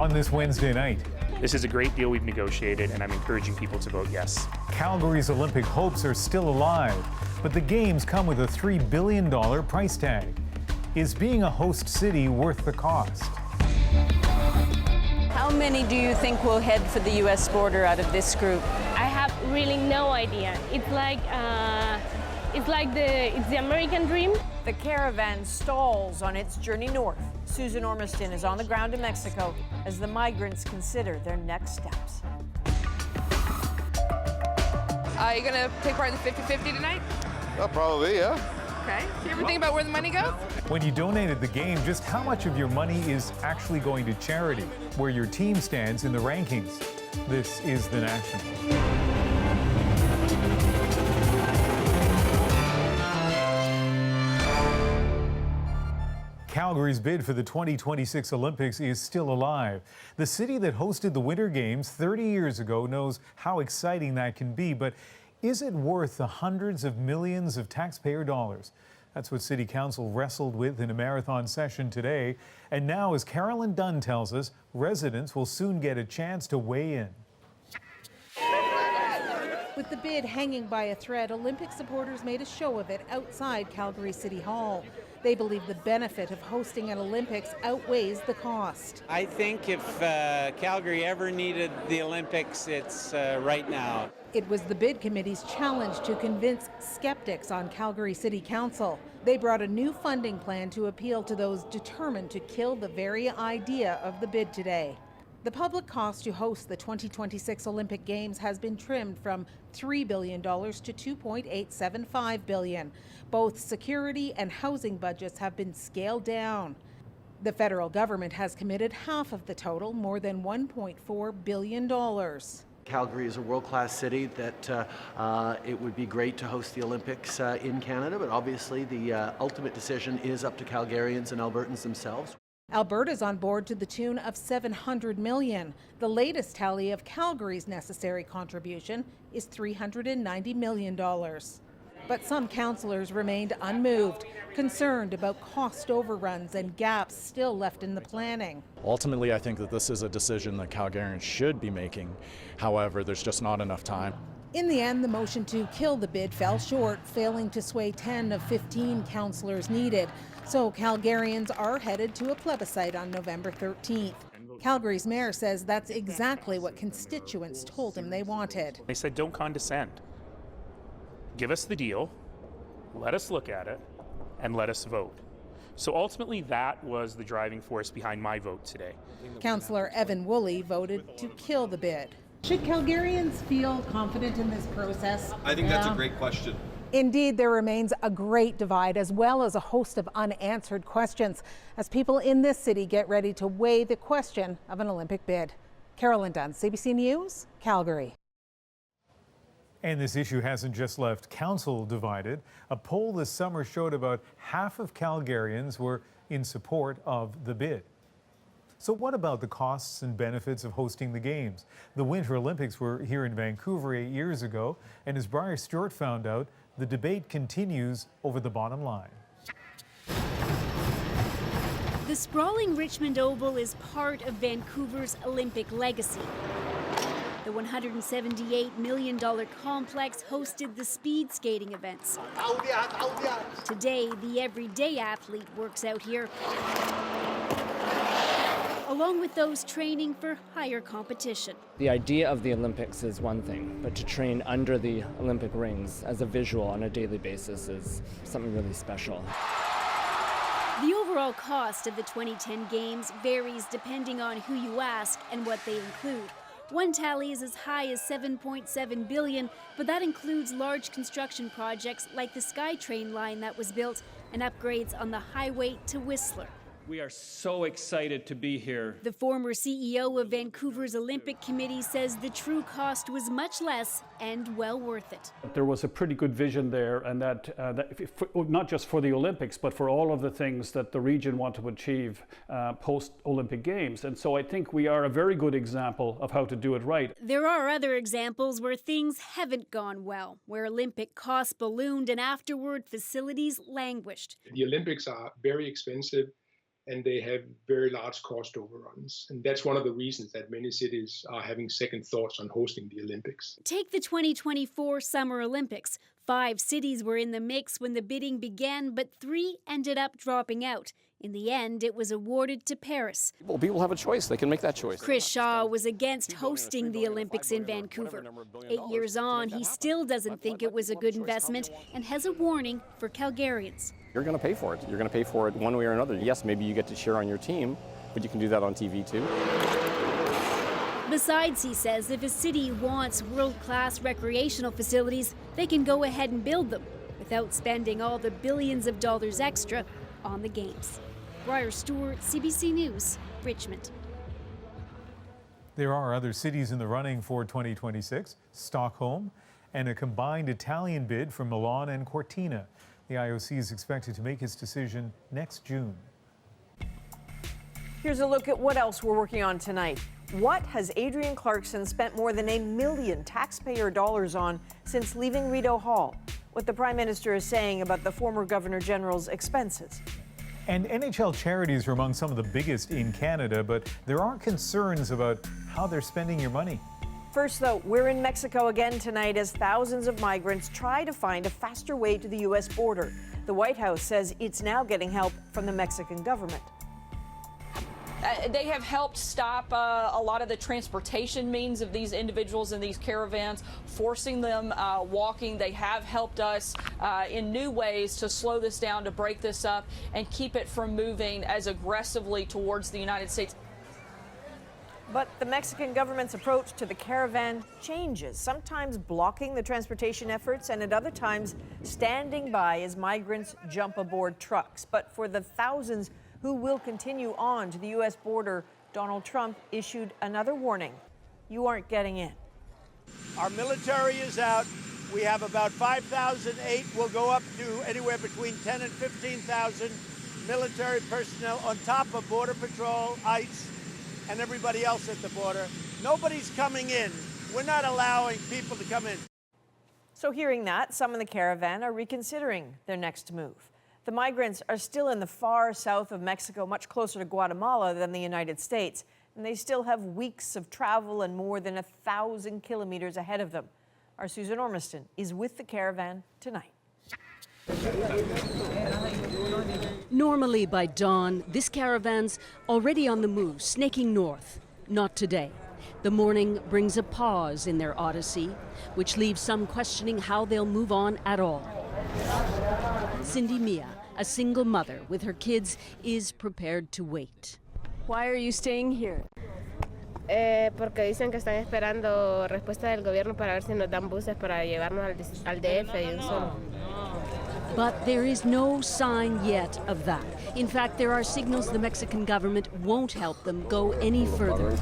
on this Wednesday night. This is a great deal we've negotiated, and I'm encouraging people to vote yes. Calgary's Olympic hopes are still alive, but the Games come with a $3 billion price tag. Is being a host city worth the cost? How many do you think will head for the U.S. border out of this group? I have really no idea. It's the American dream. The Caravan stalls on its journey north. Susan Ormiston is on the ground in Mexico as the migrants consider their next steps. Are you gonna take part in the 50-50 tonight? Probably, yeah. Okay. Do you ever think about where the money goes? When you donated the game, just how much of your money is actually going to charity, where your team stands in the rankings? This is The National. Calgary's bid for the 2026 Olympics is still alive. The city that hosted the Winter Games 30 years ago knows how exciting that can be, but is it worth the hundreds of millions of taxpayer dollars? That's what City Council wrestled with in a marathon session today. And now, as Carolyn Dunn tells us, residents will soon get a chance to weigh in. With the bid hanging by a thread, Olympic supporters made a show of it outside Calgary City Hall. They believe the benefit of hosting an Olympics outweighs the cost. I think if Calgary ever needed the Olympics, it's right now. It was the bid committee's challenge to convince skeptics on Calgary City Council. They brought a new funding plan to appeal to those determined to kill the very idea of the bid today. The public cost to host the 2026 Olympic Games has been trimmed from $3 billion to $2.875 billion. Both security and housing budgets have been scaled down. The federal government has committed half of the total, more than $1.4 billion. Calgary is a world-class city that it would be great to host the Olympics in Canada, but obviously the ultimate decision is up to Calgarians and Albertans themselves. Alberta's on board to the tune of $700 million. The latest tally of Calgary's necessary contribution is $390 million. But some councillors remained unmoved, concerned about cost overruns and gaps still left in the planning. Ultimately, I think that this is a decision that Calgarians should be making. However, there's just not enough time. In the end, the motion to kill the bid fell short, failing to sway 10 of 15 councillors needed. So Calgarians are headed to a plebiscite on November 13th. Calgary's mayor says that's exactly what constituents told him they wanted. They said, don't condescend. Give us the deal, let us look at it, and let us vote. So ultimately, that was the driving force behind my vote today. Councillor Evan Woolley voted to kill the bid. Should Calgarians feel confident in this process? I think that's a great question. Indeed, there remains a great divide as well as a host of unanswered questions as people in this city get ready to weigh the question of an Olympic bid. Carolyn Dunn, CBC News, Calgary. And this issue hasn't just left council divided. A poll this summer showed about half of Calgarians were in support of the bid. So what about the costs and benefits of hosting the Games? The Winter Olympics were here in Vancouver 8 years ago, and as Briar Stewart found out, the debate continues over the bottom line. The sprawling Richmond Oval is part of Vancouver's Olympic legacy. The $178 million complex hosted the speed skating events. Today, the everyday athlete works out here, along with those training for higher competition. The idea of the Olympics is one thing, but to train under the Olympic rings as a visual on a daily basis is something really special. The overall cost of the 2010 Games varies depending on who you ask and what they include. One tally is as high as $7.7 billion, but that includes large construction projects like the SkyTrain line that was built and upgrades on the highway to Whistler. We are so excited to be here. The former CEO of Vancouver's Olympic Committee says the true cost was much less and well worth it. There was a pretty good vision there, and not just for the Olympics, but for all of the things that the region want to achieve post-Olympic Games. And so I think we are a very good example of how to do it right. There are other examples where things haven't gone well, where Olympic costs ballooned and afterward facilities languished. The Olympics are very expensive. and they have very large cost overruns. And that's one of the reasons that many cities are having second thoughts on hosting the Olympics. Take the 2024 Summer Olympics. 5 cities were in the mix when the bidding began, but 3 ended up dropping out. In the end, it was awarded to Paris. Well, people have a choice. They can make that choice. Chris Shaw was against hosting the Olympics in Vancouver. 8 years on, he still doesn't think it was a good investment and has a warning for Calgarians. You're going to pay for it. You're going to pay for it one way or another. Yes, maybe you get to cheer on your team, but you can do that on TV too. Besides, he says, if a city wants world-class recreational facilities, they can go ahead and build them without spending all the billions of dollars extra on the games. Briar Stewart, CBC News, Richmond. There are other cities in the running for 2026, Stockholm, and a combined Italian bid for Milan and Cortina. The IOC is expected to make its decision next June. Here's a look at what else we're working on tonight. What has Adrienne Clarkson spent more than $1 million taxpayer dollars on since leaving Rideau Hall? What the Prime Minister is saying about the former Governor General's expenses. And NHL charities are among some of the biggest in Canada, but there are concerns about how they're spending your money. First, though, we're in Mexico again tonight as thousands of migrants try to find a faster way to the U.S. border. The White House says it's now getting help from the Mexican government. They have helped stop a lot of the transportation means of these individuals in these caravans, forcing them walking. They have helped us in new ways to slow this down, to break this up, and keep it from moving as aggressively towards the United States. But the Mexican government's approach to the caravan changes, sometimes blocking the transportation efforts and at other times standing by as migrants jump aboard trucks. But for the thousands who will continue on to the U.S. border, Donald Trump issued another warning. You aren't getting in. Our military is out. We have about 5,008. We'll go up to anywhere between 10 and 15,000 military personnel on top of Border Patrol, ICE, and everybody else at the border. Nobody's coming in. We're not allowing people to come in. So hearing that, some in the caravan are reconsidering their next move. The migrants are still in the far south of Mexico, much closer to Guatemala than the United States, and they still have weeks of travel and more than 1,000 kilometers ahead of them. Our Susan Ormiston is with the caravan tonight. Normally by dawn, this caravan's already on the move, snaking north. Not today. The morning brings a pause in their odyssey, which leaves some questioning how they'll move on at all. Cindy Mia, a single mother with her kids, is prepared to wait. Why are you staying here? Porque dicen que están esperando respuesta del gobierno para ver si nos dan buses para llevarnos al DF y un solo. But there is no sign yet of that. In fact, there are signals the Mexican government won't help them go any further.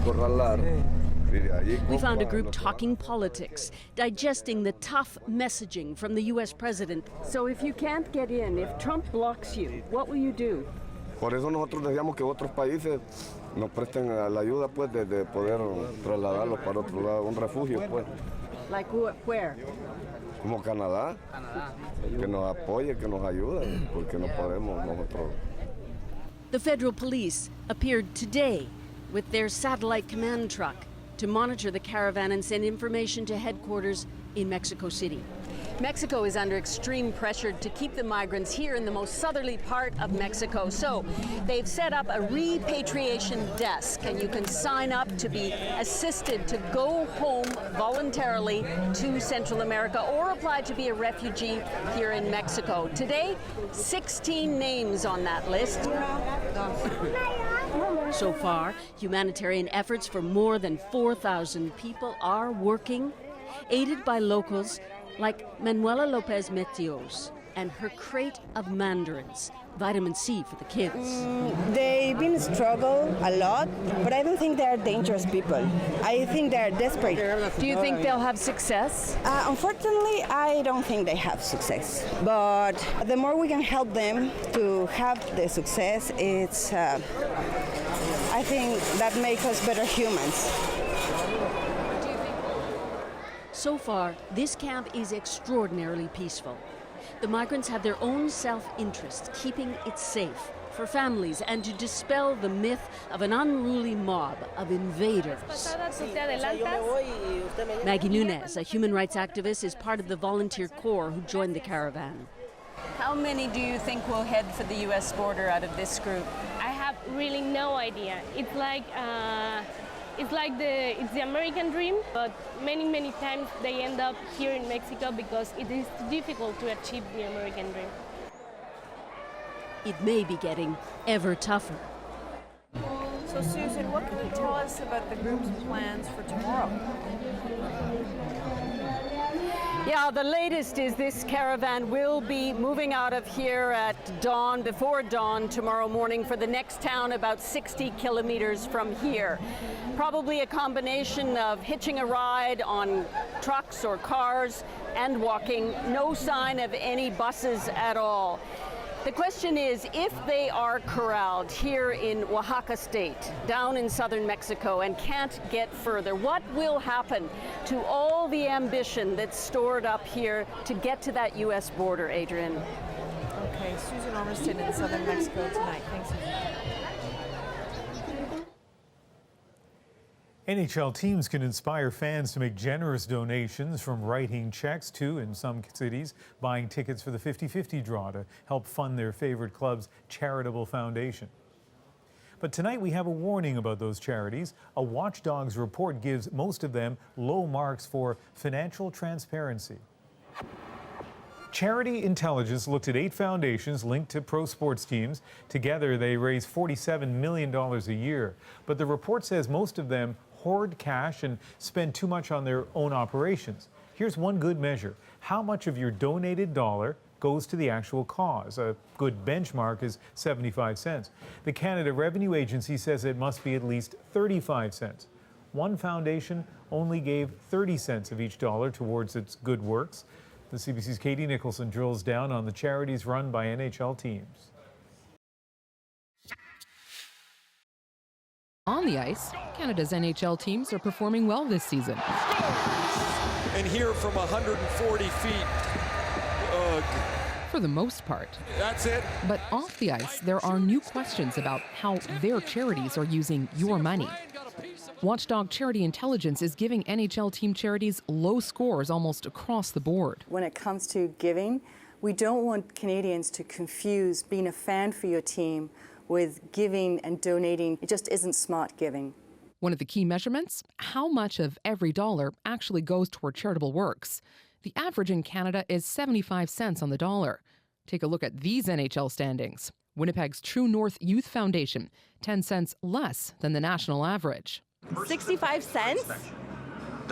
We found a group talking politics, digesting the tough messaging from the U.S. president. So if you can't get in, if Trump blocks you, what will you do? Por eso nosotros decíamos que otros países nos presten la ayuda pues de poder trasladarlos para otro lado, un refugio pues. Like where? Como Canadá, que nos apoye, que nos ayude, porque no podemos nosotros. The federal police appeared today with their satellite command truck to monitor the caravan and send information to headquarters in Mexico City. Mexico is under extreme pressure to keep the migrants here in the most southerly part of Mexico. So they've set up a repatriation desk, and you can sign up to be assisted to go home voluntarily to Central America or apply to be a refugee here in Mexico. Today, 16 names on that list. So far, humanitarian efforts for more than 4,000 people are working, aided by locals like Manuela Lopez Metios and her crate of mandarins, vitamin C for the kids. They've been struggling a lot, but I don't think they're dangerous people. I think they're desperate. Do you think they'll have success? Unfortunately, I don't think they have success. But the more we can help them to have the success, it's, I think that makes us better humans. So far, this camp is extraordinarily peaceful. The migrants had their own self-interest, keeping it safe for families and to dispel the myth of an unruly mob of invaders. Maggie Nunez, a human rights activist, is part of the volunteer corps who joined the caravan. How many do you think will head for the U.S. border out of this group? I have really no idea. It's like the American dream, but many times they end up here in Mexico because it is difficult to achieve the American dream. It may be getting ever tougher. So Susan, what can you tell us about the group's plans for tomorrow? Yeah, the latest is this caravan will be moving out of here at dawn, before dawn tomorrow morning for the next town about 60 kilometers from here. Probably a combination of hitching a ride on trucks or cars and walking. No sign of any buses at all. The question is, if they are corralled here in Oaxaca State, down in southern Mexico, and can't get further, what will happen to all the ambition that's stored up here to get to that U.S. border, Adrian? Okay, Susan Ormiston in southern Mexico tonight. Thanks, Susan. NHL teams can inspire fans to make generous donations, from writing checks to, in some cities, buying tickets for the 50-50 draw to help fund their favorite club's charitable foundation. But tonight we have a warning about those charities. A Watchdog's report gives most of them low marks for financial transparency. Charity Intelligence looked at 8 foundations linked to pro sports teams. Together they raise $47 million a year. But the report says most of them hoard cash and spend too much on their own operations. Here's one good measure. How much of your donated dollar goes to the actual cause? A good benchmark is 75 cents. The Canada Revenue Agency says it must be at least 35 cents. One foundation only gave 30 cents of each dollar towards its good works. The CBC's Katie Nicholson drills down on the charities run by NHL teams. On the ice, Canada's NHL teams are performing well this season. And here from 140 feet. For the most part. That's it. But off the ice, there are new questions about how their charities are using your money. Watchdog Charity Intelligence is giving NHL team charities low scores almost across the board. When it comes to giving, we don't want Canadians to confuse being a fan for your team with giving and donating. It just isn't smart giving. One of the key measurements, how much of every dollar actually goes toward charitable works. The average in Canada is 75 cents on the dollar. Take a look at these NHL standings. Winnipeg's True North Youth Foundation, 10 cents less than the national average. 65 cents?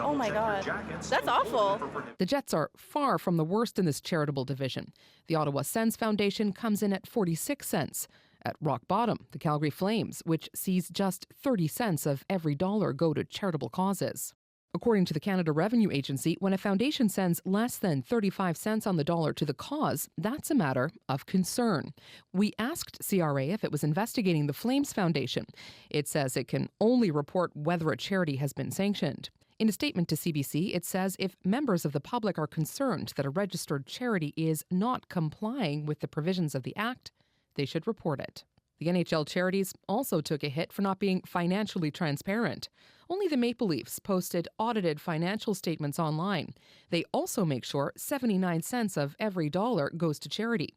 Oh my God, that's awful. The Jets are far from the worst in this charitable division. The Ottawa Sens Foundation comes in at 46 cents. At rock bottom, the Calgary Flames, which sees just 30 cents of every dollar go to charitable causes. According to the Canada Revenue Agency, when a foundation sends less than 35 cents on the dollar to the cause, that's a matter of concern. We asked CRA if it was investigating the Flames Foundation. It says it can only report whether a charity has been sanctioned. In a statement to CBC, it says if members of the public are concerned that a registered charity is not complying with the provisions of the Act, they should report it. The NHL charities also took a hit for not being financially transparent. Only the Maple Leafs posted audited financial statements online. They also make sure 79 cents of every dollar goes to charity.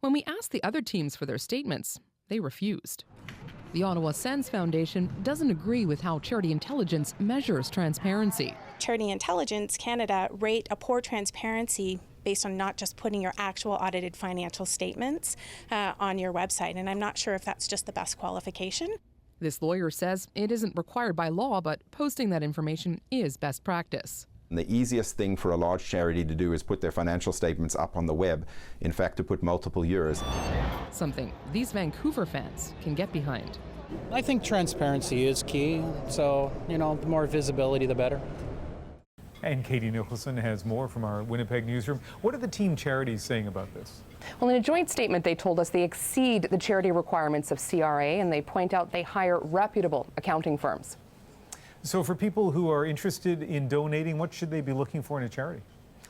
When we asked the other teams for their statements, they refused. The Ottawa Sens Foundation doesn't agree with how Charity Intelligence measures transparency. Charity Intelligence Canada rate a poor transparency based on not just putting your actual audited financial statements on your website. And I'm not sure if that's just the best qualification. This lawyer says it isn't required by law, but posting that information is best practice. The easiest thing for a large charity to do is put their financial statements up on the web, in fact, to put multiple years. Something these Vancouver fans can get behind. I think transparency is key, so, the more visibility, the better. And Katie Nicholson has more from our Winnipeg newsroom. What are the team charities saying about this? Well, in a joint statement, they told us they exceed the charity requirements of CRA, and they point out they hire reputable accounting firms. So for people who are interested in donating, what should they be looking for in a charity?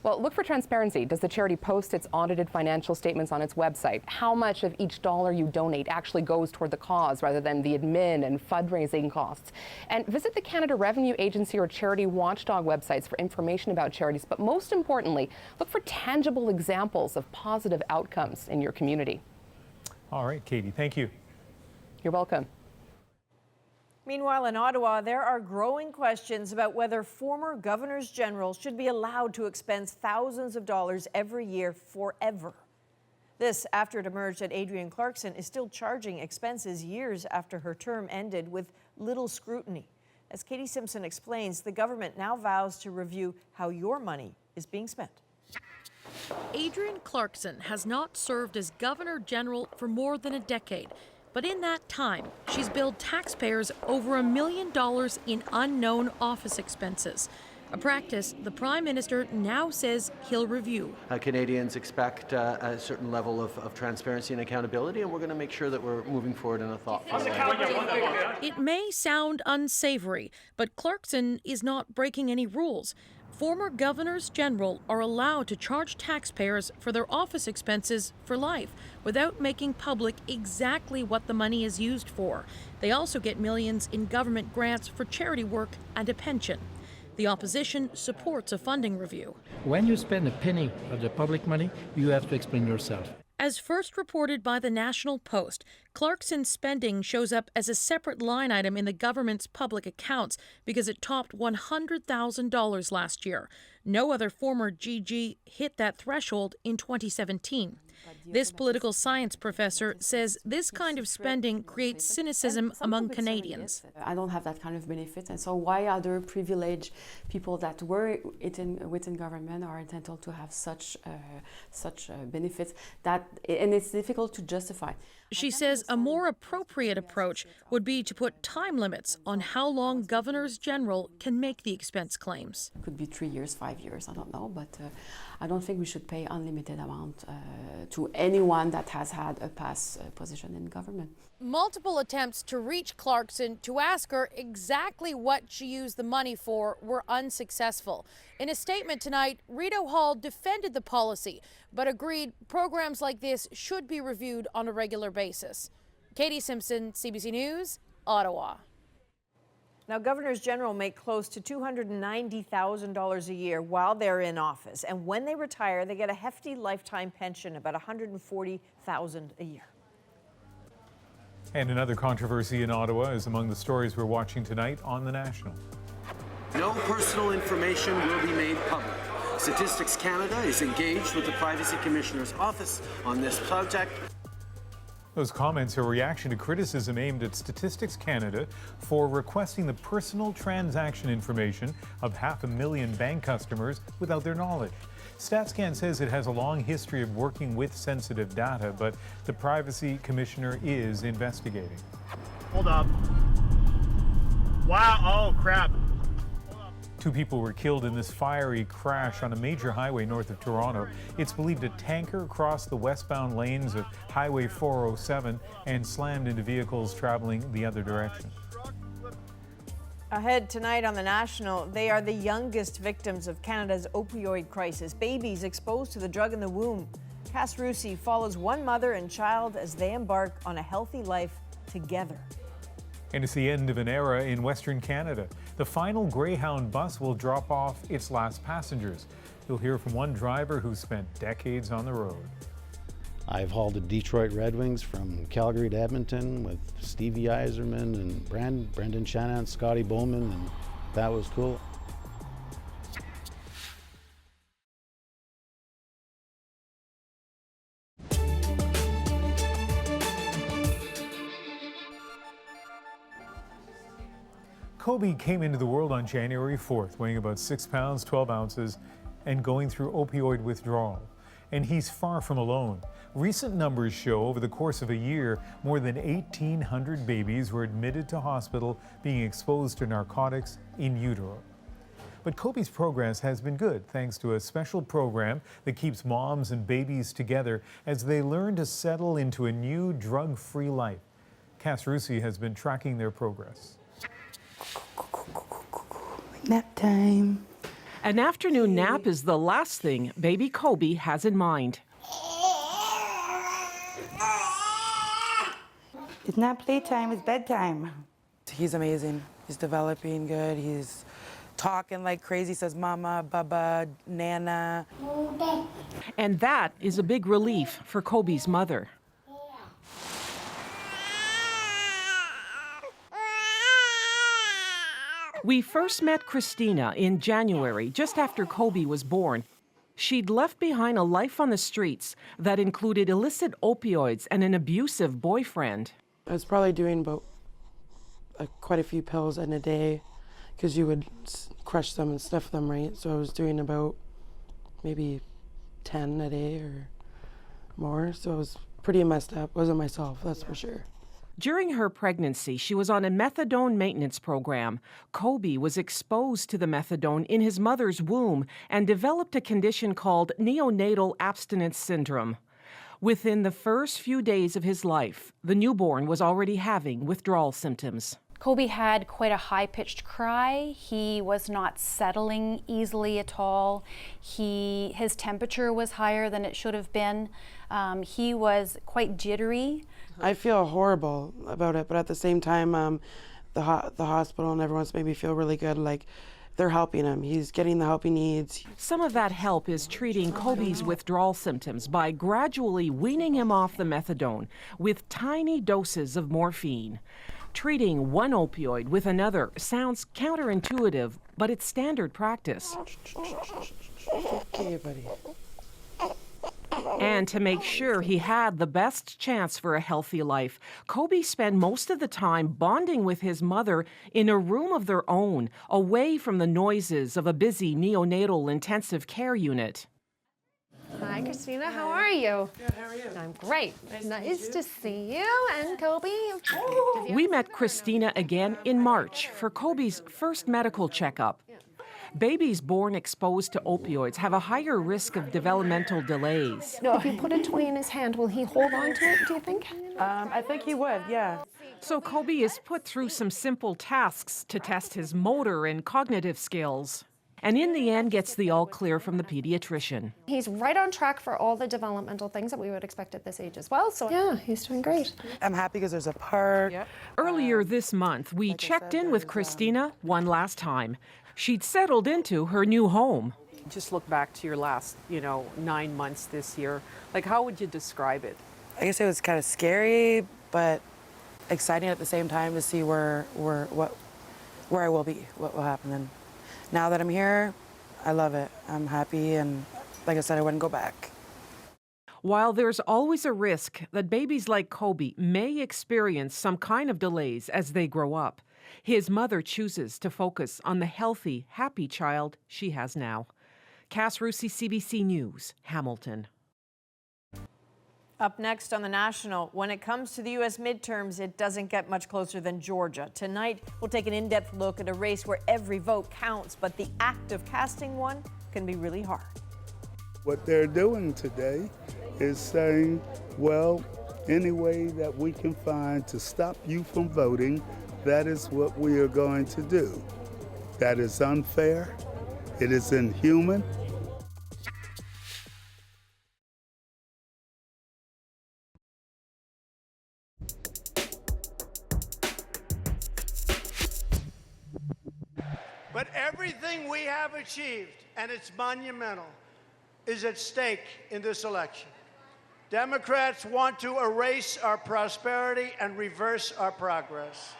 Well, look for transparency. Does the charity post its audited financial statements on its website? How much of each dollar you donate actually goes toward the cause rather than the admin and fundraising costs? And visit the Canada Revenue Agency or Charity Watchdog websites for information about charities. But most importantly, look for tangible examples of positive outcomes in your community. All right, Katie, thank you. You're welcome. Meanwhile, in Ottawa, there are growing questions about whether former governors general should be allowed to expense thousands of dollars every year forever. This after it emerged that Adrienne Clarkson is still charging expenses years after her term ended with little scrutiny. As Katie Simpson explains, the government now vows to review how your money is being spent. Adrienne Clarkson has not served as Governor General for more than a decade. But in that time, she's billed taxpayers over $1 million in unknown office expenses, a practice the Prime Minister now says he'll review. Canadians expect a certain level of transparency and accountability, and we're going to make sure that we're moving forward in a thoughtful way. It may sound unsavory, but Clarkson is not breaking any rules. Former governors general are allowed to charge taxpayers for their office expenses for life without making public exactly what the money is used for. They also get millions in government grants for charity work and a pension. The opposition supports a funding review. When you spend a penny of the public money, you have to explain yourself. As first reported by the National Post, Clarkson's spending shows up as a separate line item in the government's public accounts because it topped $100,000 last year. No other former GG hit that threshold in 2017. This political science professor says this kind of spending creates cynicism among Canadians. I don't have that kind of benefit, and so why other privileged people that were within government are entitled to have such benefits, and it's difficult to justify. She says a more appropriate approach would be to put time limits on how long governors general can make the expense claims. It could be 3 years, 5 years, I don't know, but I don't think we should pay unlimited amount to anyone that has had a past position in government. Multiple attempts to reach Clarkson to ask her exactly what she used the money for were unsuccessful. In a statement tonight, Rito Hall defended the policy, but agreed programs like this should be reviewed on a regular basis. Katie Simpson, CBC News, Ottawa. Now, governors general make close to $290,000 a year while they're in office, and when they retire, they get a hefty lifetime pension, about $140,000 a year. And another controversy in Ottawa is among the stories we're watching tonight on The National. No personal information will be made public. Statistics Canada is engaged with the Privacy Commissioner's office on this project. Those comments are a reaction to criticism aimed at Statistics Canada for requesting the personal transaction information of 500,000 bank customers without their knowledge. StatsCan says it has a long history of working with sensitive data, but the Privacy Commissioner is investigating. Hold up. Wow, oh crap. 2 people were killed in this fiery crash on a major highway north of Toronto. It's believed a tanker crossed the westbound lanes of Highway 407 and slammed into vehicles traveling the other direction. Ahead tonight on The National, they are the youngest victims of Canada's opioid crisis, babies exposed to the drug in the womb. Cass Rusey follows one mother and child as they embark on a healthy life together. And it's the end of an era in Western Canada. The final Greyhound bus will drop off its last passengers. You'll hear from one driver who spent decades on the road. I've hauled the Detroit Red Wings from Calgary to Edmonton with Stevie Yzerman and Brendan Shannon, Scotty Bowman, and that was cool. Kobe came into the world on January 4th, weighing about 6 pounds, 12 ounces, and going through opioid withdrawal. And he's far from alone. Recent numbers show over the course of a year, more than 1,800 babies were admitted to hospital being exposed to narcotics in utero. But Kobe's progress has been good thanks to a special program that keeps moms and babies together as they learn to settle into a new drug-free life. Cass Rusey has been tracking their progress. Nap time. An afternoon nap is the last thing baby Kobe has in mind. It's not playtime, it's bedtime. He's amazing. He's developing good. He's talking like crazy. He says mama, baba, nana. And that is a big relief for Kobe's mother. We first met Christina in January, just after Kobe was born. She'd left behind a life on the streets that included illicit opioids and an abusive boyfriend. I was probably doing about quite a few pills in a day because you would crush them and sniff them, right? So I was doing about maybe 10 a day or more. So I was pretty messed up. Wasn't myself, that's for sure. During her pregnancy, she was on a methadone maintenance program. Kobe was exposed to the methadone in his mother's womb and developed a condition called neonatal abstinence syndrome. Within the first few days of his life, the newborn was already having withdrawal symptoms. Kobe had quite a high-pitched cry. He was not settling easily at all. His temperature was higher than it should have been. He was quite jittery. I feel horrible about it, but at the same time, the hospital and everyone's made me feel really good. Like, they're helping him. He's getting the help he needs. Some of that help is treating Kobe's withdrawal symptoms by gradually weaning him off the methadone with tiny doses of morphine. Treating one opioid with another sounds counterintuitive, but it's standard practice. Okay, buddy. And to make sure he had the best chance for a healthy life, Kobe spent most of the time bonding with his mother in a room of their own, away from the noises of a busy neonatal intensive care unit. Hi, Christina. How are you? Good. How are you? I'm great. Nice to see you and Kobe. We met Christina again in March for Kobe's first medical checkup. Babies born exposed to opioids have a higher risk of developmental delays. If you put a toy in his hand, will he hold on to it, do you think? I think he would, yeah. So Kobe is put through some simple tasks to test his motor and cognitive skills. And in the end gets the all clear from the pediatrician. He's right on track for all the developmental things that we would expect at this age as well. So yeah, he's doing great. I'm happy because there's a park. Yep. Earlier this month, we checked in with Christina one last time. She'd settled into her new home. Just look back to your last, 9 months this year. Like, how would you describe it? I guess it was kind of scary, but exciting at the same time to see where I will be, what will happen. And now that I'm here, I love it. I'm happy, and like I said, I wouldn't go back. While there's always a risk that babies like Kobe may experience some kind of delays as they grow up, his mother chooses to focus on the healthy, happy child she has now. Cass Rusi, CBC News, Hamilton. Up next on The National, when it comes to the U.S. midterms, it doesn't get much closer than Georgia. Tonight, we'll take an in-depth look at a race where every vote counts, but the act of casting one can be really hard. What they're doing today is saying, well, any way that we can find to stop you from voting, that is what we are going to do. That is unfair. It is inhuman. But everything we have achieved, and it's monumental, is at stake in this election. Democrats want to erase our prosperity and reverse our progress.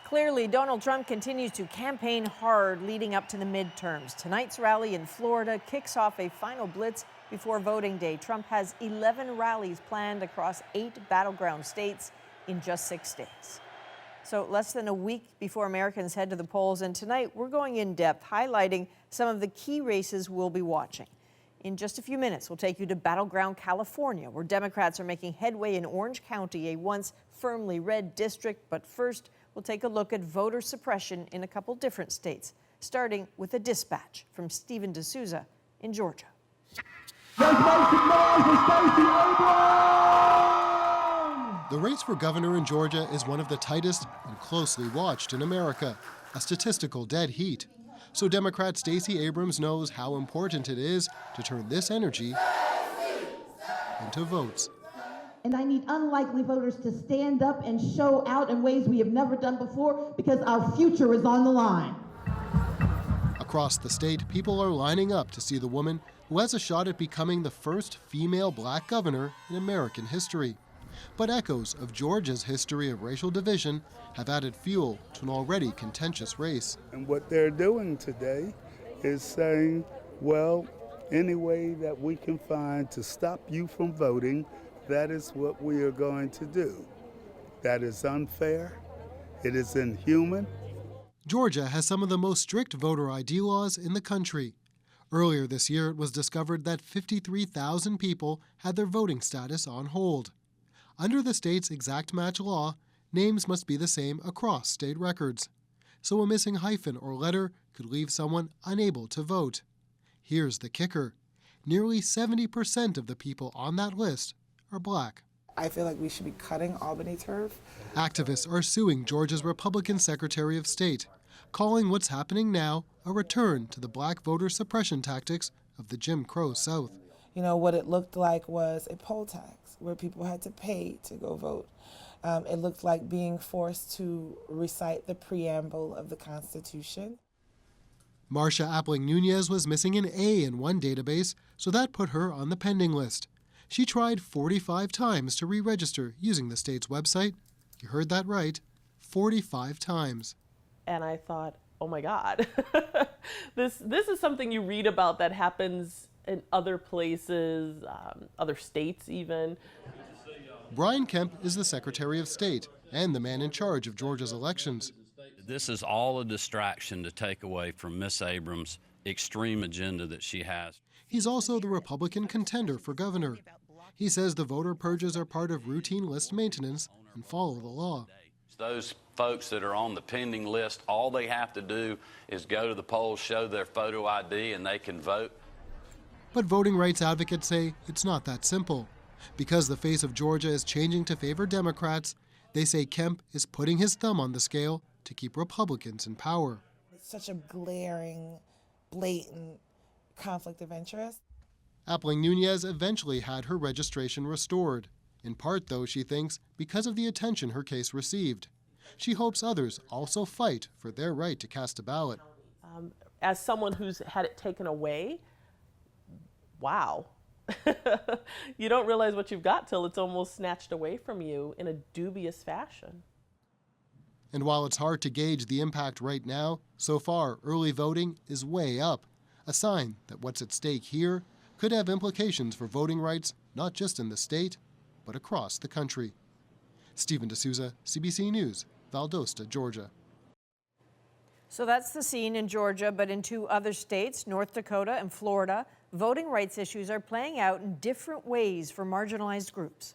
Clearly, Donald Trump continues to campaign hard leading up to the midterms. Tonight's rally in Florida kicks off a final blitz before voting day. Trump has 11 rallies planned across 8 battleground states in just 6 days. So less than a week before Americans head to the polls, and tonight we're going in depth, highlighting some of the key races we'll be watching. In just a few minutes, we'll take you to battleground California, where Democrats are making headway in Orange County, a once firmly red district. But first, we'll take a look at voter suppression in a couple different states, starting with a dispatch from Stephen D'Souza in Georgia. The race for governor in Georgia is one of the tightest and closely watched in America, a statistical dead heat. So Democrat Stacey Abrams knows how important it is to turn this energy into votes. And I need unlikely voters to stand up and show out in ways we have never done before, because our future is on the line. Across the state, people are lining up to see the woman who has a shot at becoming the first female black governor in American history. But echoes of Georgia's history of racial division have added fuel to an already contentious race. And what they're doing today is saying, well, any way that we can find to stop you from voting, that is what we are going to do. That is unfair. It is inhuman. Georgia has some of the most strict voter ID laws in the country. Earlier this year, it was discovered that 53,000 people had their voting status on hold. Under the state's exact match law, names must be the same across state records. So a missing hyphen or letter could leave someone unable to vote. Here's the kicker. Nearly 70% of the people on that list are black. I feel like we should be cutting Albany turf. Activists are suing Georgia's Republican Secretary of State, calling what's happening now a return to the black voter suppression tactics of the Jim Crow South. You know, what it looked like was a poll tax where people had to pay to go vote. It looked like being forced to recite the preamble of the Constitution. Marcia Appling-Nunez was missing an A in one database, so that put her on the pending list. She tried 45 times to re-register using the state's website. You heard that right, 45 times. And I thought, oh my God, this is something you read about that happens in other places, other states even. Brian Kemp is the Secretary of State and the man in charge of Georgia's elections. This is all a distraction to take away from Miss Abrams' extreme agenda that she has. He's also the Republican contender for governor. He says the voter purges are part of routine list maintenance and follow the law. Those folks that are on the pending list, all they have to do is go to the polls, show their photo ID, and they can vote. But voting rights advocates say it's not that simple. Because the face of Georgia is changing to favor Democrats, they say Kemp is putting his thumb on the scale to keep Republicans in power. It's such a glaring, blatant conflict of interest. Appling-Nunez eventually had her registration restored. In part, though, she thinks, because of the attention her case received. She hopes others also fight for their right to cast a ballot. As someone who's had it taken away, wow. You don't realize what you've got till it's almost snatched away from you in a dubious fashion. And while it's hard to gauge the impact right now, so far early voting is way up, a sign that what's at stake here could have implications for voting rights not just in the state, but across the country. Stephen D'Souza, CBC News, Valdosta, Georgia. So that's the scene in Georgia, but in two other states, North Dakota and Florida, voting rights issues are playing out in different ways for marginalized groups.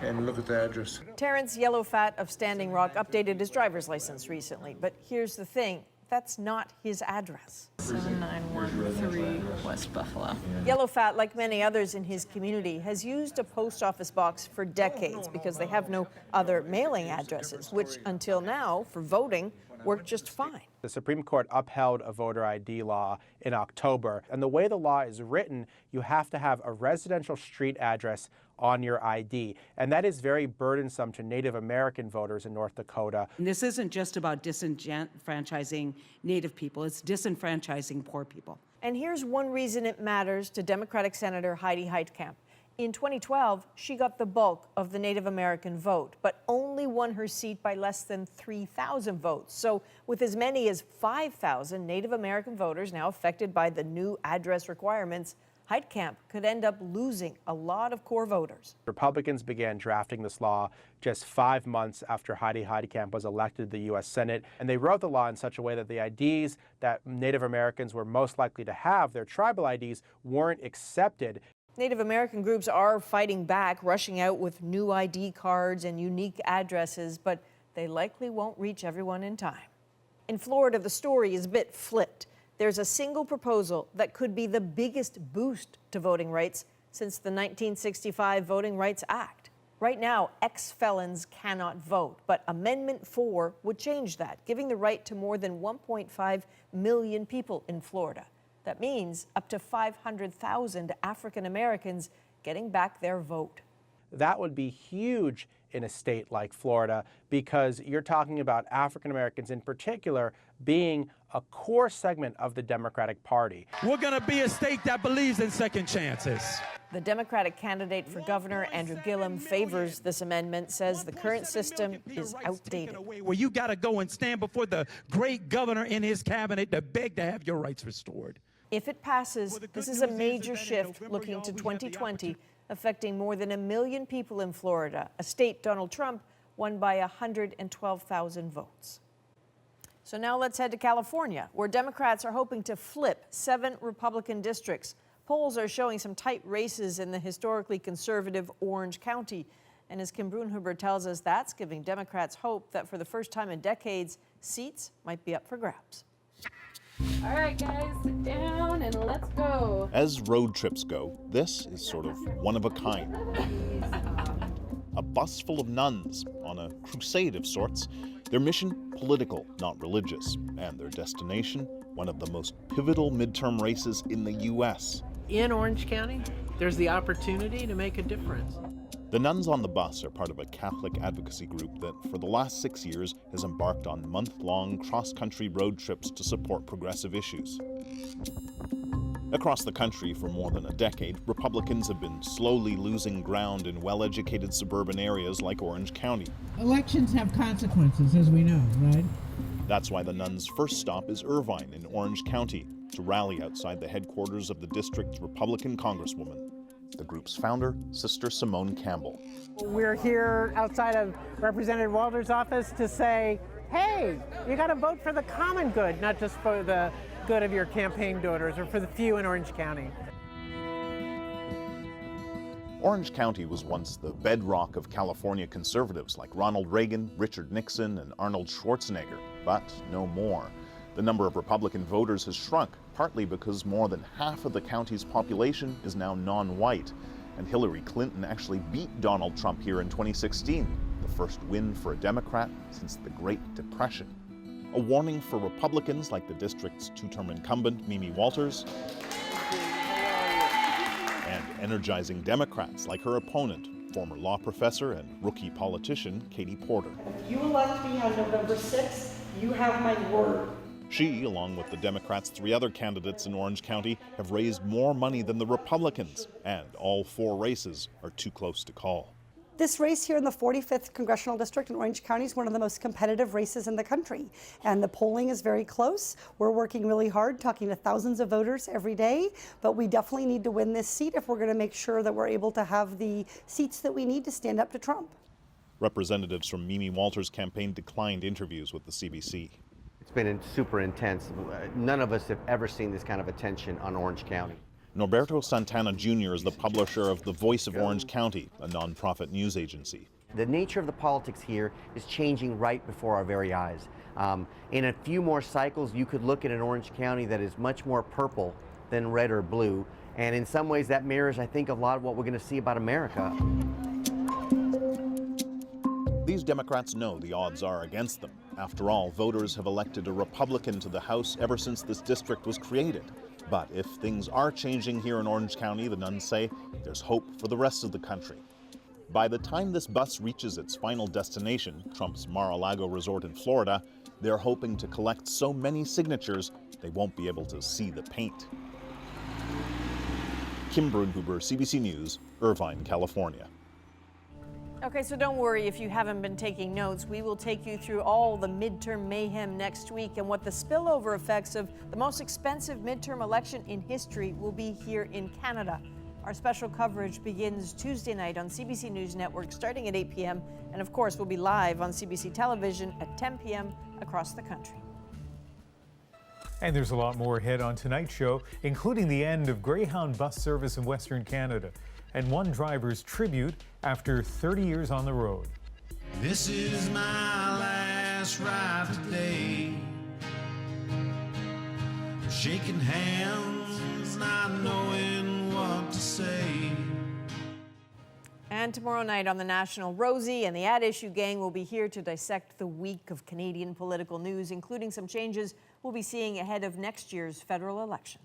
And look at the address. Terrence Yellowfat of Standing Rock updated his driver's license recently, but here's the thing, that's not his address. 7913 West Buffalo. Yellowfat, like many others in his community, has used a post office box for decades because they have no other mailing addresses, which until now, for voting, worked just fine. The Supreme Court upheld a voter ID law in October, and the way the law is written, you have to have a residential street address on your ID, and that is very burdensome to Native American voters in North Dakota. And this isn't just about disenfranchising Native people, it's disenfranchising poor people. And here's one reason it matters to Democratic Senator Heidi Heitkamp. In 2012, she got the bulk of the Native American vote, but only won her seat by less than 3,000 votes. So with as many as 5,000 Native American voters now affected by the new address requirements, Heitkamp could end up losing a lot of core voters. Republicans began drafting this law just 5 months after Heidi Heitkamp was elected to the U.S. Senate, and they wrote the law in such a way that the IDs that Native Americans were most likely to have, their tribal IDs, weren't accepted. Native American groups are fighting back, rushing out with new ID cards and unique addresses, but they likely won't reach everyone in time. In Florida, the story is a bit flipped. There's a single proposal that could be the biggest boost to voting rights since the 1965 Voting Rights Act. Right now, ex-felons cannot vote, but Amendment 4 would change that, giving the right to more than 1.5 million people in Florida. That means up to 500,000 African Americans getting back their vote. That would be huge in a state like Florida, because you're talking about African Americans in particular being a core segment of the Democratic Party. We're going to be a state that believes in second chances. The Democratic candidate for governor, Andrew Gillum, favors this amendment, says the current system is outdated. Where you got to go and stand before the great governor in his cabinet to beg to have your rights restored. If it passes, this is a major shift looking to 2020, affecting more than 1 million people in Florida, a state Donald Trump won by 112,000 votes. So now let's head to California, where Democrats are hoping to flip 7 Republican districts. Polls are showing some tight races in the historically conservative Orange County. And as Kim Brunhuber tells us, that's giving Democrats hope that for the first time in decades, seats might be up for grabs. All right, guys, sit down and let's go. As road trips go, this is sort of one of a kind. A bus full of nuns on a crusade of sorts. Their mission, political, not religious. And their destination, one of the most pivotal midterm races in the U.S. In Orange County, there's the opportunity to make a difference. The nuns on the bus are part of a Catholic advocacy group that, for the last 6 years, has embarked on month-long cross-country road trips to support progressive issues. Across the country for more than a decade, Republicans have been slowly losing ground in well-educated suburban areas like Orange County. Elections have consequences, as we know, right? That's why the nuns' first stop is Irvine in Orange County, to rally outside the headquarters of the district's Republican congresswoman. The group's founder, Sister Simone Campbell. We're here outside of Representative Walter's office to say, hey, you got to vote for the common good, not just for the good of your campaign daughters or for the few in Orange County. Orange County was once the bedrock of California conservatives like Ronald Reagan, Richard Nixon, and Arnold Schwarzenegger, but no more. The number of Republican voters has shrunk, partly because more than half of the county's population is now non-white. And Hillary Clinton actually beat Donald Trump here in 2016, the first win for a Democrat since the Great Depression. A warning for Republicans like the district's 2-term incumbent, Mimi Walters, and energizing Democrats like her opponent, former law professor and rookie politician, Katie Porter. If you elect me on November 6th, you have my word. She, along with the Democrats' 3 other candidates in Orange County, have raised more money than the Republicans, and all 4 races are too close to call. This race here in the 45th Congressional District in Orange County is one of the most competitive races in the country, and the polling is very close. We're working really hard, talking to thousands of voters every day, but we definitely need to win this seat if we're going to make sure that we're able to have the seats that we need to stand up to Trump. Representatives from Mimi Walters' campaign declined interviews with the CBC. It's been super intense. None of us have ever seen this kind of attention on Orange County. Norberto Santana Jr. is the publisher of The Voice of Orange County, a nonprofit news agency. The nature of the politics here is changing right before our very eyes. In a few more cycles, you could look at an Orange County that is much more purple than red or blue. And in some ways, that mirrors, I think, a lot of what we're going to see about America. These Democrats know the odds are against them. After all, voters have elected a Republican to the House ever since this district was created. But if things are changing here in Orange County, the nuns say, there's hope for the rest of the country. By the time this bus reaches its final destination, Trump's Mar-a-Lago resort in Florida, they're hoping to collect so many signatures they won't be able to see the paint. Kim Brunhuber, CBC News, Irvine, California. Okay, so don't worry if you haven't been taking notes. We will take you through all the midterm mayhem next week and what the spillover effects of the most expensive midterm election in history will be here in Canada. Our special coverage begins Tuesday night on CBC News Network starting at 8 p.m. And of course, we'll be live on CBC Television at 10 p.m. across the country. And there's a lot more ahead on tonight's show, including the end of Greyhound bus service in Western Canada and one driver's tribute after 30 years on the road. This is my last ride today. Shaking hands, not knowing what to say. And tomorrow night on the National, Rosie and the At Issue gang will be here to dissect the week of Canadian political news, including some changes we'll be seeing ahead of next year's federal election.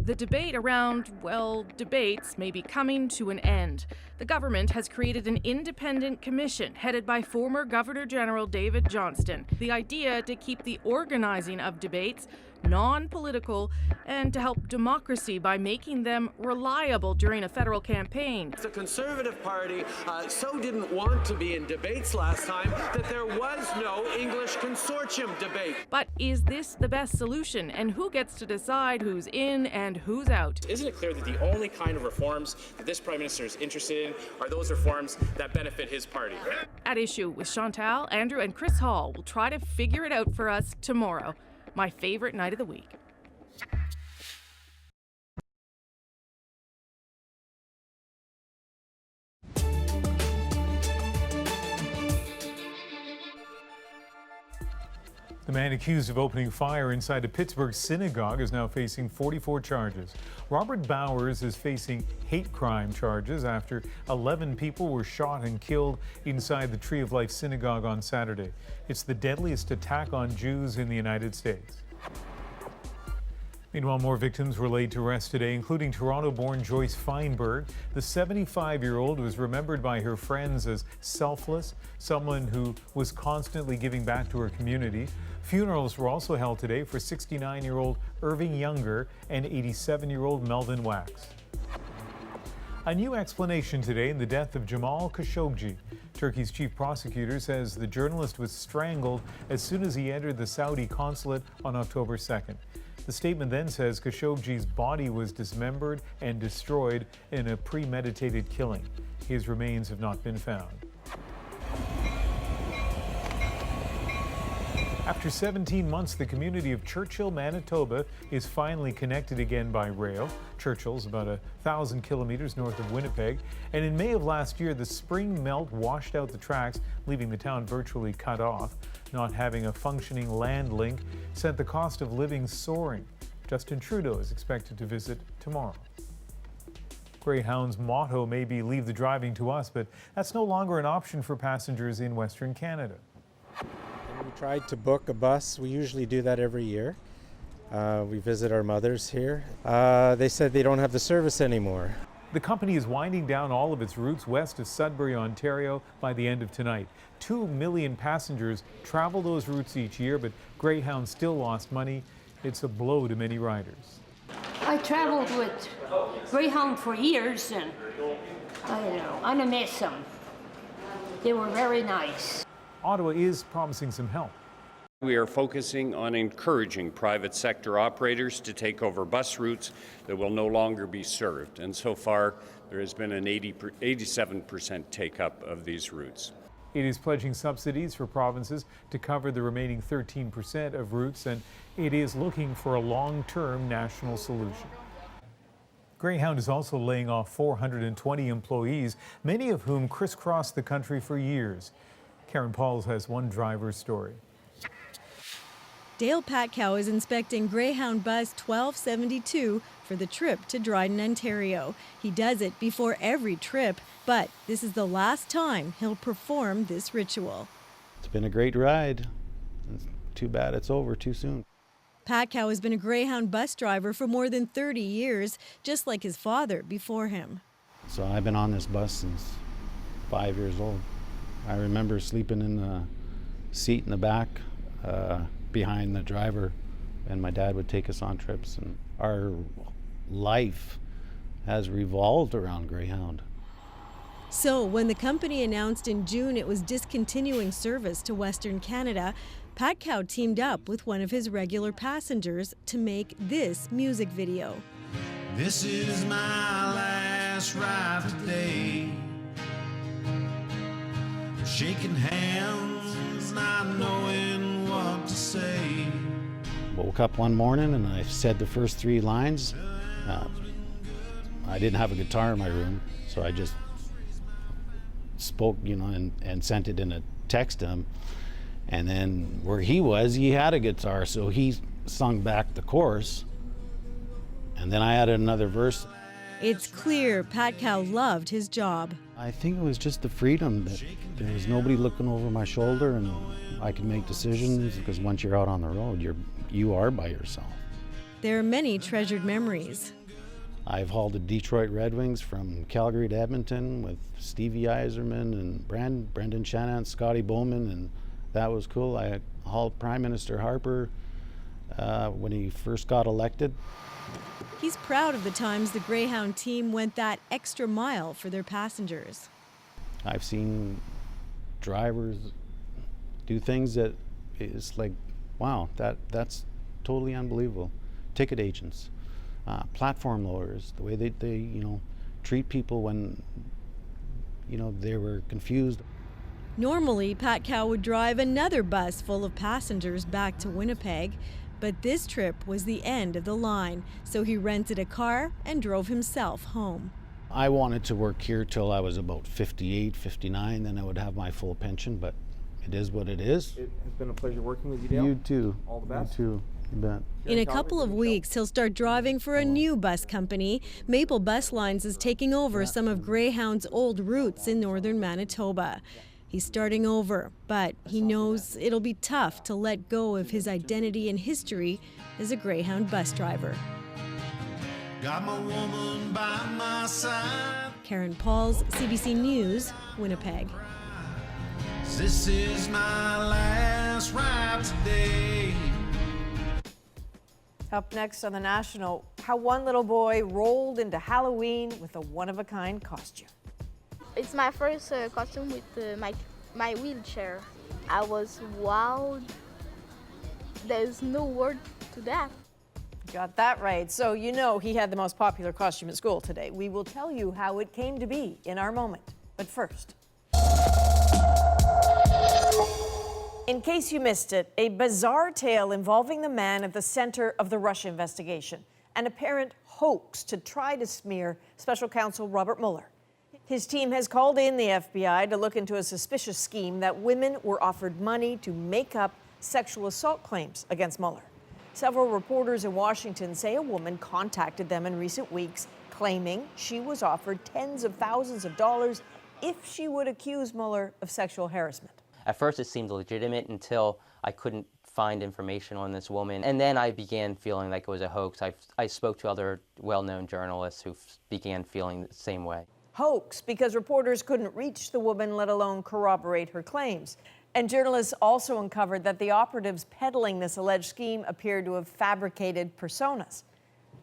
The debate around, well, debates may be coming to an end. The government has created an independent commission headed by former Governor General David Johnston. The idea to keep the organizing of debates non-political and to help democracy by making them reliable during a federal campaign. The Conservative Party so didn't want to be in debates last time that there was no English consortium debate. But is this the best solution? And who gets to decide who's in and who's out? Isn't it clear that the only kind of reforms that this Prime Minister is interested in are those reforms that benefit his party? At Issue with Chantal, Andrew, and Chris Hall will try to figure it out for us tomorrow. My favorite night of the week. The man accused of opening fire inside a Pittsburgh synagogue is now facing 44 charges. Robert Bowers is facing hate crime charges after 11 people were shot and killed inside the Tree of Life synagogue on Saturday. It's the deadliest attack on Jews in the United States. Meanwhile, more victims were laid to rest today, including Toronto-born Joyce Feinberg. The 75-year-old was remembered by her friends as selfless, someone who was constantly giving back to her community. Funerals were also held today for 69-year-old Irving Younger and 87-year-old Melvin Wax. A new explanation today in the death of Jamal Khashoggi. Turkey's chief prosecutor says the journalist was strangled as soon as he entered the Saudi consulate on October 2nd. The statement then says Khashoggi's body was dismembered and destroyed in a premeditated killing. His remains have not been found. After 17 months, the community of Churchill, Manitoba is finally connected again by rail. Churchill's about 1,000 kilometers north of Winnipeg. And in May of last year, the spring melt washed out the tracks, leaving the town virtually cut off. Not having a functioning land link sent the cost of living soaring. Justin Trudeau is expected to visit tomorrow. Greyhound's motto may be "Leave the driving to us," but that's no longer an option for passengers in Western Canada. We tried to book a bus. We usually do that every year. We visit our mothers here. They said they don't have the service anymore. The company is winding down all of its routes west of Sudbury, Ontario by the end of tonight. 2 million passengers travel those routes each year, but Greyhound still lost money. It's a blow to many riders. I traveled with Greyhound for years, and I don't know, I miss them. They were very nice. Ottawa is promising some help. We are focusing on encouraging private sector operators to take over bus routes that will no longer be served. And so far, there has been an 87% take-up of these routes. It is pledging subsidies for provinces to cover the remaining 13% of routes, and it is looking for a long-term national solution. Greyhound is also laying off 420 employees, many of whom crisscrossed the country for years. Karen Pauls has one driver's story. Dale Patkow is inspecting Greyhound Bus 1272 for the trip to Dryden, Ontario. He does it before every trip, but this is the last time he'll perform this ritual. It's been a great ride. It's too bad it's over too soon. Patkow has been a Greyhound bus driver for more than 30 years, just like his father before him. So I've been on this bus since 5 years old. I remember sleeping in the seat in the back behind the driver, and my dad would take us on trips, and our life has revolved around Greyhound. So when the company announced in June it was discontinuing service to Western Canada, Patkow teamed up with one of his regular passengers to make this music video. This is my last ride today. Shaking hands, not knowing what to say. Woke up one morning and I said the first 3 lines. I didn't have a guitar in my room, so I just spoke, and sent it in a text to him. And then where he was, he had a guitar, so he sung back the chorus. And then I added another verse. It's clear Pat Cow loved his job. I think it was just the freedom that there was nobody looking over my shoulder and I could make decisions, because once you're out on the road, you are by yourself. There are many treasured memories. I've hauled the Detroit Red Wings from Calgary to Edmonton with Stevie Yzerman and Brendan Shanahan, Scotty Bowman, and that was cool. I hauled Prime Minister Harper when he first got elected. He's proud of the times the Greyhound team went that extra mile for their passengers. I've seen drivers do things that is like, wow, that's totally unbelievable. Ticket agents, platform lawyers, the way they treat people when they were confused. Normally, Pat Cow would drive another bus full of passengers back to Winnipeg, but this trip was the end of the line, so he rented a car and drove himself home. I wanted to work here till I was about 58, 59, then I would have my full pension, but it is what it is. It has been a pleasure working with you, Dale. You too. All the best. You too. You bet. In a couple of weeks, he'll start driving for a new bus company. Maple Bus Lines is taking over some of Greyhound's old routes in northern Manitoba. He's starting over, but he knows it'll be tough to let go of his identity and history as a Greyhound bus driver. Got my woman by my side. Karen Pauls, CBC News, Winnipeg. This is my last ride today. Up next on The National, how one little boy rolled into Halloween with a one-of-a-kind costume. It's my first costume with my wheelchair. I was wowed. There's no word to that. Got that right. So you know he had the most popular costume at school today. We will tell you how it came to be in our moment. But first, in case you missed it, a bizarre tale involving the man at the center of the Russia investigation, an apparent hoax to try to smear Special Counsel Robert Mueller. His team has called in the FBI to look into a suspicious scheme that women were offered money to make up sexual assault claims against Mueller. Several reporters in Washington say a woman contacted them in recent weeks, claiming she was offered tens of thousands of dollars if she would accuse Mueller of sexual harassment. At first it seemed legitimate until I couldn't find information on this woman. And then I began feeling like it was a hoax. I spoke to other well-known journalists who began feeling the same way. Hoax because reporters couldn't reach the woman, let alone corroborate her claims. And journalists also uncovered that the operatives peddling this alleged scheme appeared to have fabricated personas.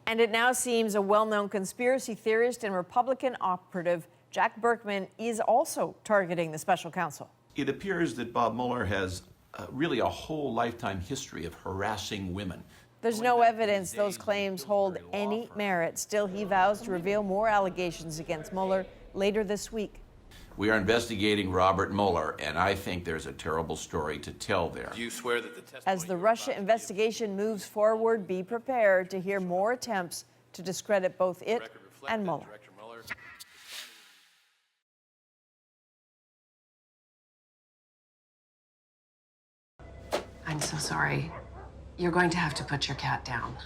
And it now seems a well-known conspiracy theorist and Republican operative, Jack Berkman, is also targeting the special counsel. It appears that Bob Mueller has really a whole lifetime history of harassing women. There's no evidence those claims hold any merit. Still, he vows to reveal more allegations against Mueller later this week. We are investigating Robert Mueller, and I think there's a terrible story to tell there. Do you swear that the testimony... As the Russia investigation moves forward, be prepared to hear more attempts to discredit both it and Mueller. I'm so sorry. You're going to have to put your cat down.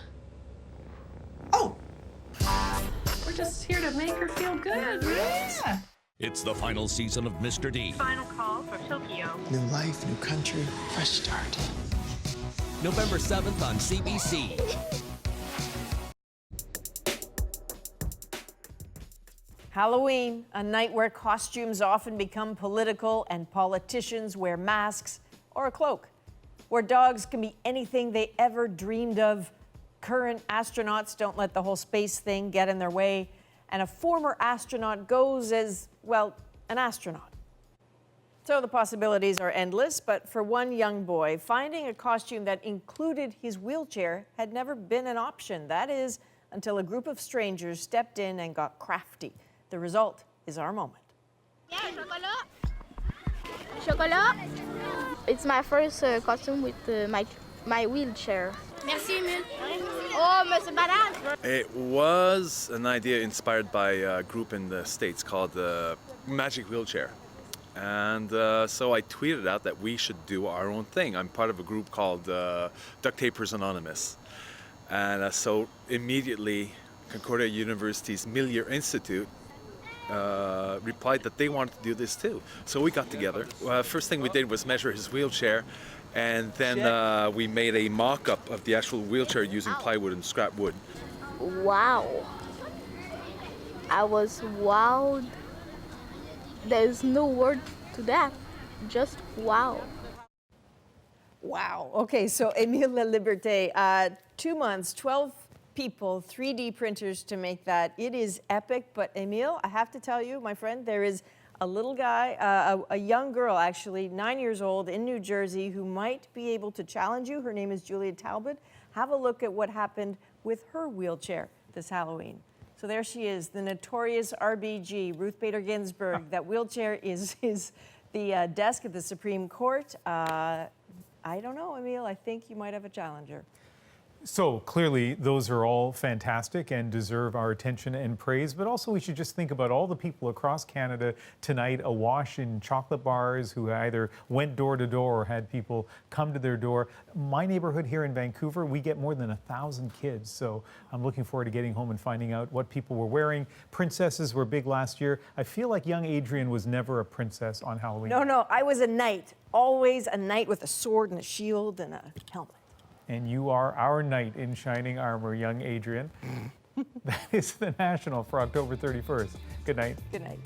We're just here to make her feel good, right? Yeah. It's the final season of Mr. D. Final call for Tokyo. New life, new country, fresh start. November 7th on CBC. Halloween, a night where costumes often become political and politicians wear masks or a cloak, where dogs can be anything they ever dreamed of. Current astronauts don't let the whole space thing get in their way, and a former astronaut goes as, well, an astronaut. So the possibilities are endless, but for one young boy, finding a costume that included his wheelchair had never been an option. That is, until a group of strangers stepped in and got crafty. The result is our moment. Yeah, chocolat. It's my first costume with my wheelchair. Merci, Emile. Oh, mais c'est banane. It was an idea inspired by a group in the States called the Magic Wheelchair. And so I tweeted out that we should do our own thing. I'm part of a group called Duct Tapers Anonymous. And so immediately Concordia University's Mueller Institute replied that they wanted to do this too. So we got together. First thing we did was measure his wheelchair, and then we made a mock-up of the actual wheelchair using plywood and scrap wood. Wow. I was wowed. There's no word to that. Just wow. Wow. Okay, so Émile La Liberté, 2 months, 12 people, 3D printers to make that. It is epic, but Émile, I have to tell you, my friend, there is a little guy, a young girl actually, 9 years old in New Jersey who might be able to challenge you. Her name is Julia Talbot. Have a look at what happened with her wheelchair this Halloween. So there she is, the notorious RBG, Ruth Bader Ginsburg. That wheelchair is the desk at the Supreme Court. I don't know, Émile, I think you might have a challenger. So clearly, those are all fantastic and deserve our attention and praise, but also we should just think about all the people across Canada tonight awash in chocolate bars who either went door to door or had people come to their door. My neighborhood here in Vancouver, we get more than 1,000 kids, so I'm looking forward to getting home and finding out what people were wearing. Princesses were big last year. I feel like young Adrian was never a princess on Halloween. No, I was a knight, always a knight with a sword and a shield and a helmet. And you are our knight in shining armor, young Adrian. That is the National for October 31st. Good night. Good night.